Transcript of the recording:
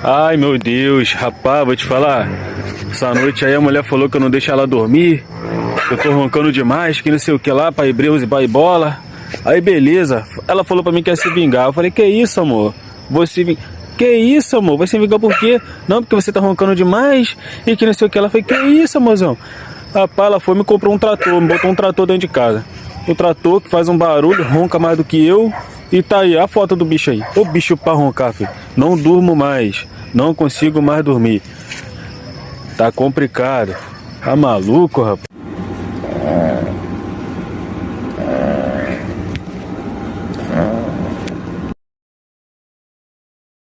Ai, meu Deus, rapaz, vou te falar. Essa noite aí a mulher falou que eu não deixo ela dormir, que eu tô roncando demais, que não sei o que lá, pai Breus e pai bola. Aí beleza, ela falou pra mim que ia se vingar. Eu falei, que isso, amor? Você vingar? Que isso, amor? Vai se vingar por quê? Não, porque você tá roncando demais e que não sei o que. Ela falei, que isso, amorzão? Rapaz, ela foi e me comprou um trator, me botou um trator dentro de casa. O trator que faz um barulho, ronca mais do que eu. E tá aí, a foto do bicho aí. Ô bicho pra roncar, filho. Não durmo mais. Não consigo mais dormir. Tá complicado. Tá maluco, rapaz?